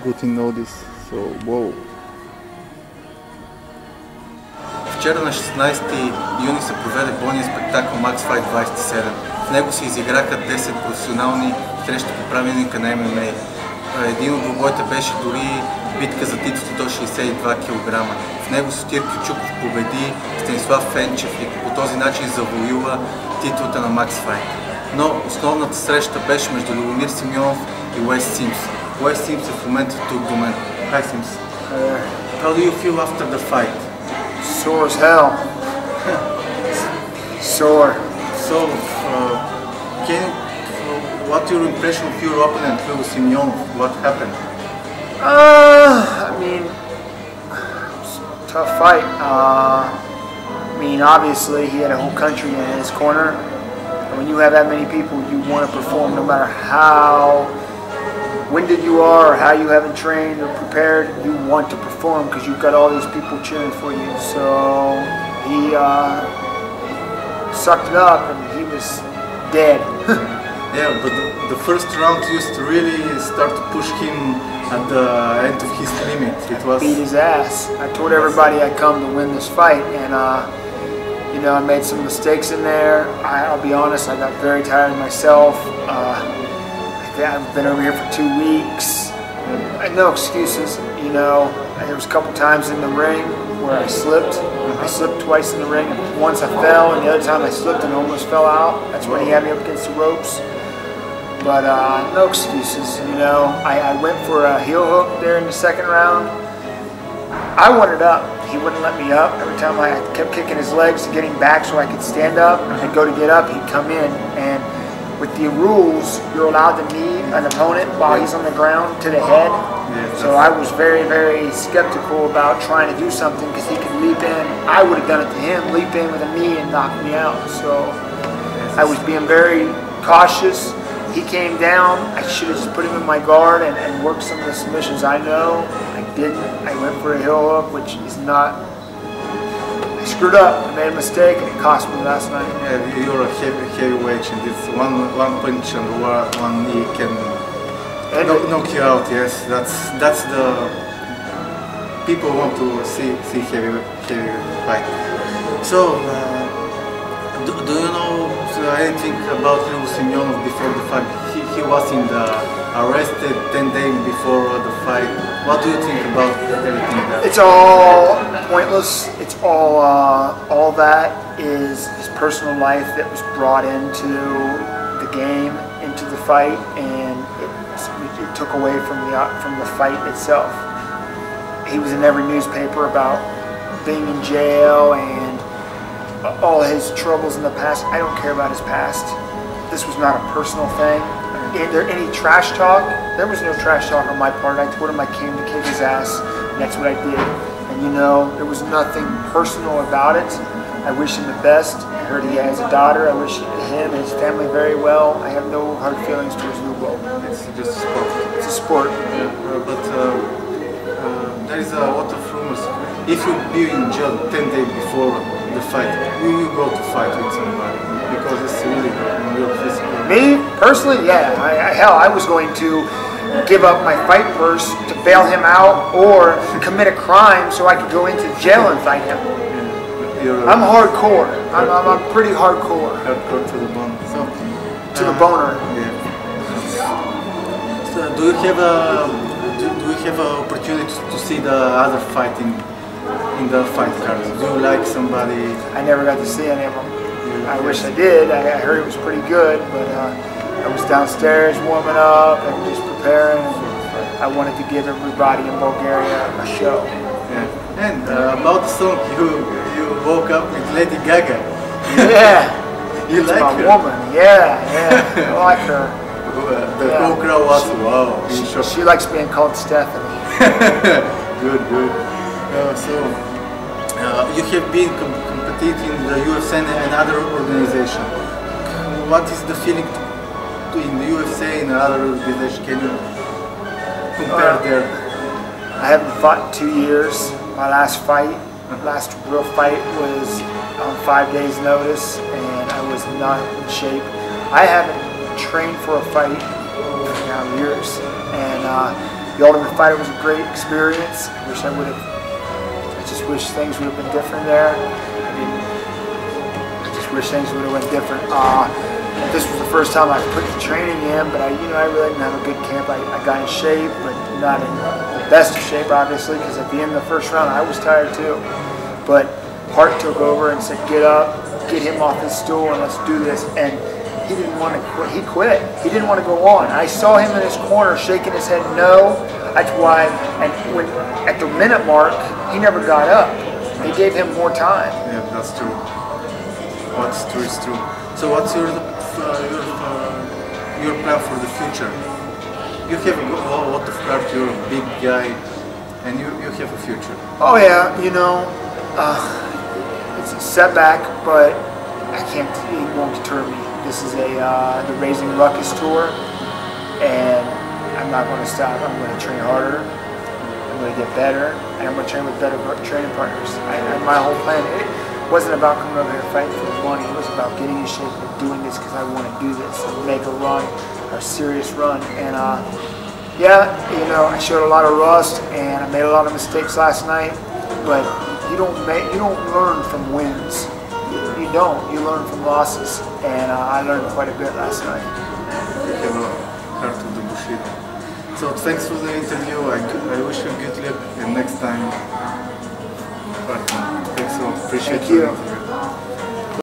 good in all this. So, wow. Вчера на 16 юни се проведе бойния спектакъл MaxFight 27. В него се изиграха 10 професионални срещи по правилника на ММА. Един от двубойта беше дори битка за титлата до 62 кг. В него Сотир Кючуков победи Станислав Фенчев и по този начин завоюва титлата на MaxFight. Но основната среща беше между Lubomir Simeonov и Wes Sims. Wes Sims е в момента тук до мен. Hi Sims. How do you feel after the fight? Sore as hell. Sore. So, what's your impression of your opponent, Lubomir Simeonov? What happened? I mean, tough fight. I mean, obviously he had a whole country in his corner. And when you have that many people, you want to perform no matter how winded you are or how you haven't trained or prepared. You want to perform because you've got all these people cheering for you. So he sucked it up and he was dead. Yeah, but the first round used to really start to push him at the end of his limit. It was beat his ass. I told everybody I'd come to win this fight, and you know, I made some mistakes in there. I'll be honest, I got very tired of myself. I've been over here for 2 weeks. No excuses, you know. There was a couple times in the ring where I slipped. I slipped twice in the ring. Once I fell, and the other time I slipped and almost fell out. That's when he had me up against the ropes. But no excuses, you know. I went for a heel hook there in the second round. I wanted up. He wouldn't let me up. Every time I kept kicking his legs to get him back so I could stand up, I'd go to get up, he'd come in. And with the rules, you're allowed to knee an opponent while he's on the ground to the head. So I was very, very skeptical about trying to do something because he could leap in. I would have done it to him, leap in with a knee and knock me out. So I was being very cautious. He came down, I should have just put him in my guard and worked some of the submissions I know. I didn't. I went for a heel hook, which is not... I screwed up. I made a mistake and it cost me last night. Yeah, you're a heavyweight and it's one punch and one knee can knock you out. Yes, that's the... People want to see heavy fight. So, do you know anything about Lubomir Simeonov before the fight? He was in the arrested 10 days before the fight. What do you think about everything there? It's all pointless. It's all that is his personal life that was brought into the game, into the fight, and it took away from the fight itself. He was in every newspaper about being in jail and all his troubles in the past. I don't care about his past. This was not a personal thing. Is there any trash talk? There was no trash talk on my part. I told him I came to kick his ass, and that's what I did. And you know, there was nothing personal about it. I wish him the best. I heard he has a daughter. I wish him and his family very well. I have no hard feelings towards Lubo. It's just a sport. It's a sport. But there is a lot of rumors. If you be in jail 10 days before the fight, will you go to fight with somebody? Because it's really real physical. Me, personally, yeah. Hell, I was going to give up my fight purse to bail him out or commit a crime so I could go into jail and fight him. I'm hardcore. I'm pretty hardcore. Hardcore to the bone. So, to the boner. Yeah. So, do you have an opportunity to see the other fighting in the fight cards? Do you like somebody? I never got to see any of them. I wish I did. I heard it was pretty good, but I was downstairs warming up and just preparing. I wanted to give everybody in Bulgaria a show. Yeah. And about the song, you woke up with Lady Gaga. Yeah. You it's like my her? woman. Yeah. I like her. The whole crowd was wow. She likes being called Stephanie. Good. You have been competing in the UFC and another organization. What is the feeling in the UFC and another organization? Can you compare there? I haven't fought in 2 years. My last real fight was on 5 days' notice, and I was not in shape. I haven't trained for a fight for now years, and The Ultimate Fighter was a great experience. I just wish things would have been different there. I just wish things would have went different. This was the first time I put the training in, but I really didn't have a good camp. I got in shape, but not in the best of shape, obviously, because at the end of the first round, I was tired too. But Hart took over and said, "Get up, get him off his stool, and let's do this." And he didn't want to quit. He quit. He didn't want to go on. I saw him in his corner shaking his head no. That's why, and when at the minute mark, he never got up. They gave him more time. Yeah, that's true. What's true is true. So what's your plan for the future? You have a lot of heart, you're a big guy, and you have a future. Oh yeah, it's a setback, but it won't deter me. This is the Raising Ruckus tour, and I'm not going to stop. I'm going to train harder, I'm going to get better, and I'm going to train with better training partners. My whole plan, it wasn't about coming over here fighting for the money. It was about getting in shape and doing this because I want to do this and make a run, a serious run. And yeah, I showed a lot of rust and I made a lot of mistakes last night, but you don't learn from wins. You don't. You learn from losses, and I learned quite a bit last night. You have a heart of the Bushido. So thanks for the interview. I wish you good luck, and next time. Thanks so much. Appreciate Thank you.